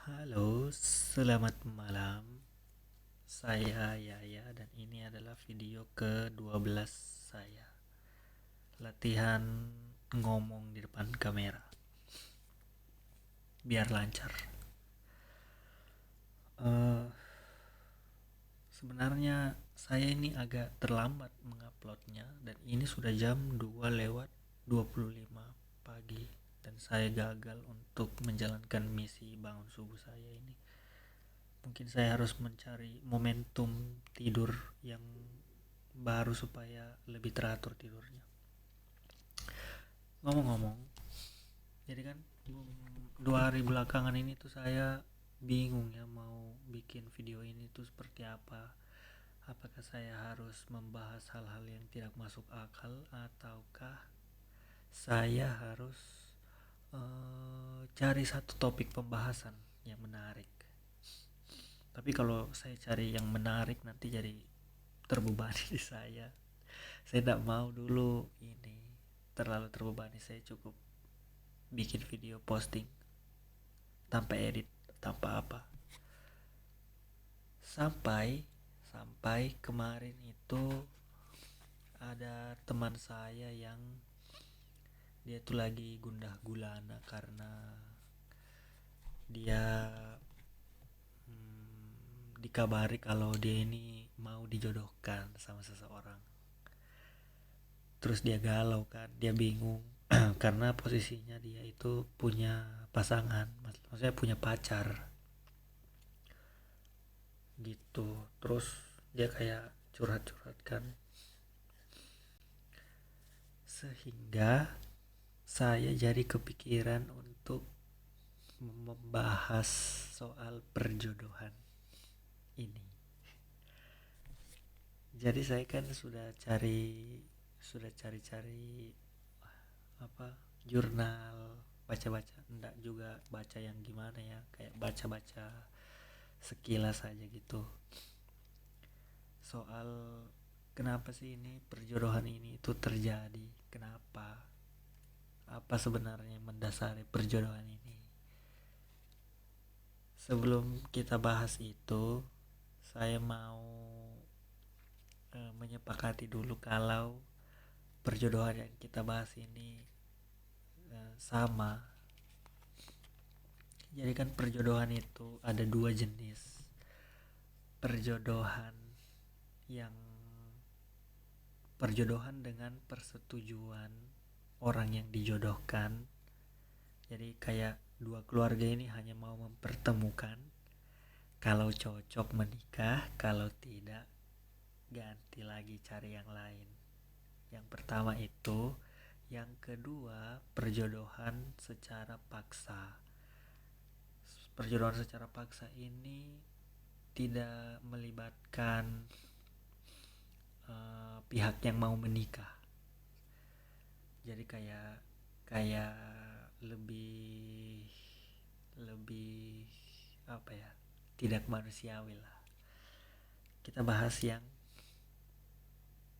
Halo, selamat malam. Saya Yaya dan ini adalah video ke-12 saya. Latihan ngomong di depan kamera. Biar lancar. Eh, Sebenarnya saya ini agak terlambat menguploadnya dan ini sudah jam 2 lewat 25 pagi dan saya gagal untuk menjalankan misi bangun subuh saya ini. Mungkin saya harus mencari momentum tidur yang baru supaya lebih teratur tidurnya. Ngomong-ngomong, jadi kan 2 hari belakangan ini tuh saya bingung ya mau bikin video ini tuh seperti apa. Apakah saya harus membahas hal-hal yang tidak masuk akal ataukah saya harus cari satu topik pembahasan yang menarik. Tapi kalau saya cari yang menarik nanti jadi terbebani di saya. Saya tidak mau dulu ini terlalu terbebani. Saya cukup bikin video posting tanpa edit, tanpa apa. Sampai kemarin itu ada teman saya yang dia tuh lagi gundah gulana karena dia dikabari kalau dia ini mau dijodohkan sama seseorang. Terus dia galau kan, dia bingung karena posisinya dia itu punya pasangan, maksudnya punya pacar gitu. Terus dia kayak curhat-curhat kan, sehingga saya jadi kepikiran untuk membahas soal perjodohan ini. Jadi saya kan sudah cari-cari apa jurnal, baca-baca, enggak juga baca yang gimana ya, kayak baca-baca sekilas aja gitu soal kenapa sih ini perjodohan ini itu terjadi, kenapa, apa sebenarnya yang mendasari perjodohan ini. Sebelum kita bahas itu, saya mau menyepakati dulu kalau perjodohan yang kita bahas ini sama. Jadi kan perjodohan itu ada dua jenis. Perjodohan yang perjodohan dengan persetujuan orang yang dijodohkan. Jadi kayak dua keluarga ini hanya mau mempertemukan. Kalau cocok menikah, kalau tidak ganti lagi cari yang lain. Yang pertama itu. Yang kedua, perjodohan secara paksa. Perjodohan secara paksa ini tidak melibatkan pihak yang mau menikah. Jadi kayak lebih lebih apa ya? Tidak manusiawi lah. Kita bahas yang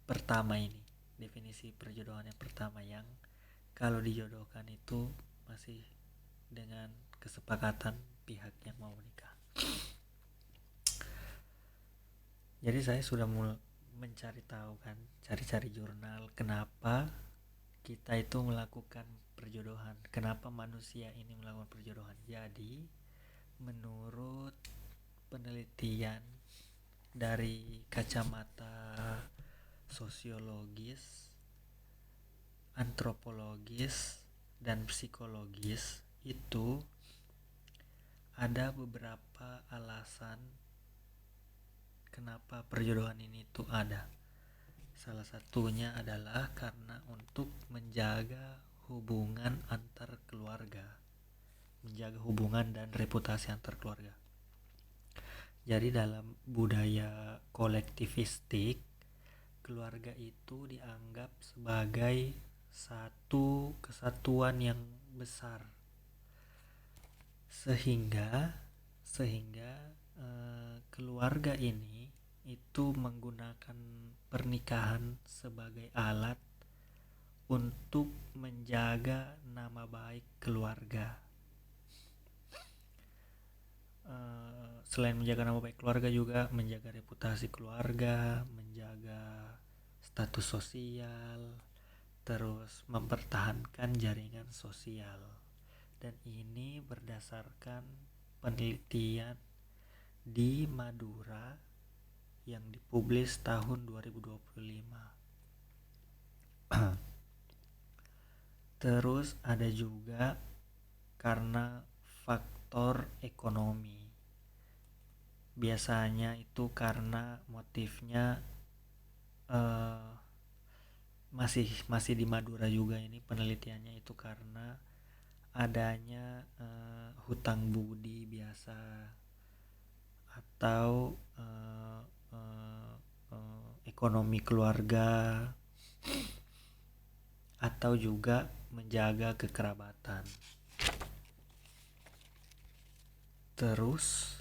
pertama ini. Definisi perjodohan yang pertama yang kalau dijodohkan itu masih dengan kesepakatan pihak yang mau menikah. Jadi saya sudah mulai mencari tahu kan, cari-cari jurnal kenapa kita itu melakukan perjodohan, kenapa manusia ini melakukan perjodohan. Jadi menurut penelitian dari kacamata sosiologis, antropologis, dan psikologis itu ada beberapa alasan kenapa perjodohan ini tuh ada. Salah satunya adalah karena untuk menjaga hubungan antar keluarga, menjaga hubungan dan reputasi antar keluarga. Jadi dalam budaya kolektivistik, keluarga itu dianggap sebagai satu kesatuan yang besar, sehingga keluarga ini itu menggunakan pernikahan sebagai alat untuk menjaga nama baik keluarga. selain menjaga nama baik keluarga juga menjaga reputasi keluarga, menjaga status sosial, terus mempertahankan jaringan sosial. Dan ini berdasarkan penelitian di Madura yang dipublis tahun 2025. Terus ada juga karena faktor ekonomi. Biasanya itu karena motifnya masih di Madura juga ini penelitiannya itu karena adanya hutang budi biasa atau ekonomi keluarga atau juga menjaga kekerabatan. Terus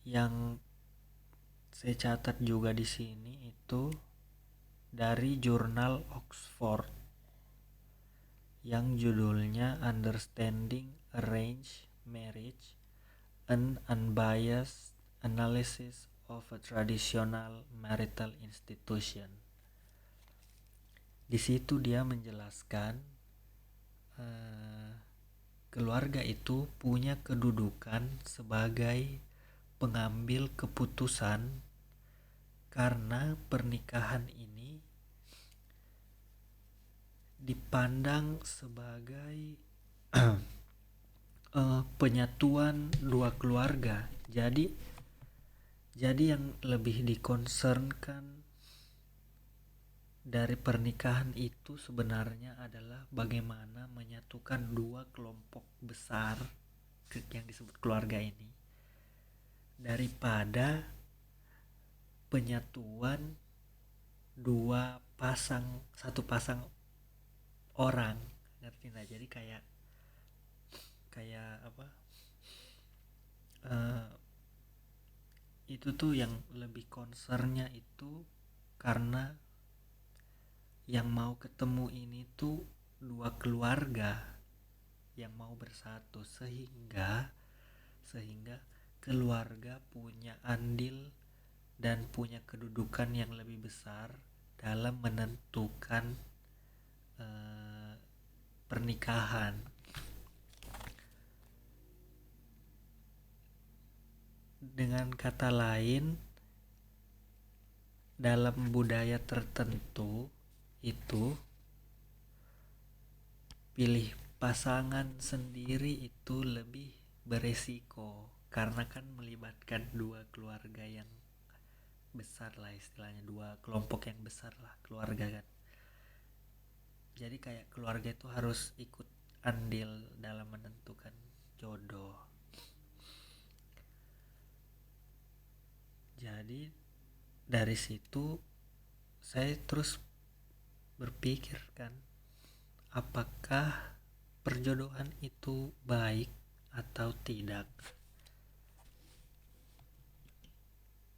yang saya catat juga di sini itu dari jurnal Oxford yang judulnya Understanding Arranged Marriage, an Unbiased Analysis of a Traditional Marital Institution. Di situ dia menjelaskan keluarga itu punya kedudukan sebagai pengambil keputusan karena pernikahan ini dipandang sebagai penyatuan dua keluarga. Jadi yang lebih dikonsernkan dari pernikahan itu sebenarnya adalah bagaimana menyatukan dua kelompok besar yang disebut keluarga ini daripada penyatuan satu pasang orang, ngerti nggak? Jadi kayak apa? Itu tuh yang lebih concernnya itu karena yang mau ketemu ini tuh dua keluarga yang mau bersatu sehingga keluarga punya andil dan punya kedudukan yang lebih besar dalam menentukan pernikahan. Dengan kata lain, dalam budaya tertentu itu pilih pasangan sendiri itu lebih beresiko karena kan melibatkan dua keluarga yang besar lah, istilahnya dua kelompok yang besar lah, keluarga kan. Jadi kayak keluarga itu harus ikut andil dalam menentukan jodoh. Jadi dari situ saya terus berpikir kan, apakah perjodohan itu baik atau tidak?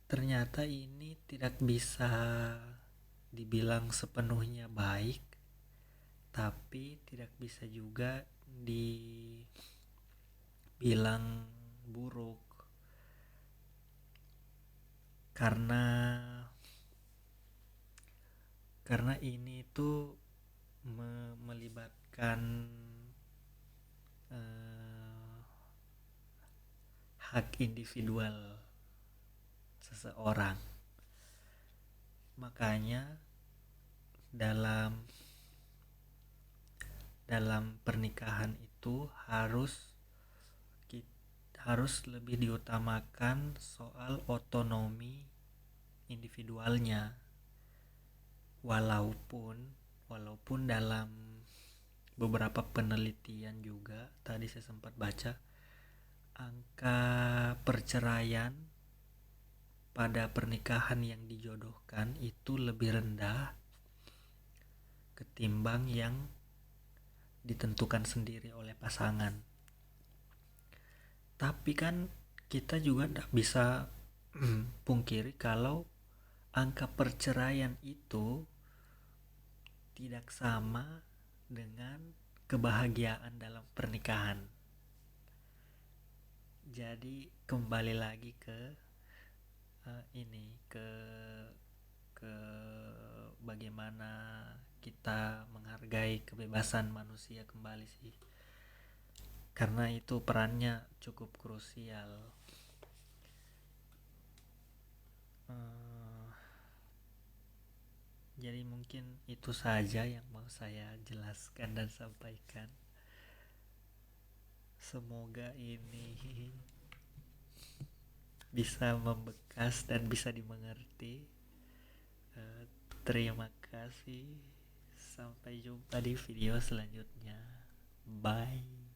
Ternyata ini tidak bisa dibilang sepenuhnya baik, tapi tidak bisa juga dibilang buruk. Karena ini tuh melibatkan hak individual seseorang. Makanya dalam pernikahan itu harus lebih diutamakan soal otonomi individualnya. Walaupun dalam beberapa penelitian juga tadi saya sempat baca, angka perceraian pada pernikahan yang dijodohkan itu lebih rendah ketimbang yang ditentukan sendiri oleh pasangan. Tapi kan kita juga tidak bisa pungkiri kalau angka perceraian itu tidak sama dengan kebahagiaan dalam pernikahan. Jadi kembali lagi ke ini ke bagaimana kita menghargai kebebasan manusia kembali sih, karena itu perannya cukup krusial. Eh, jadi mungkin itu saja yang mau saya jelaskan dan sampaikan. Semoga ini bisa membekas dan bisa dimengerti. Terima kasih. Sampai jumpa di video selanjutnya. Bye.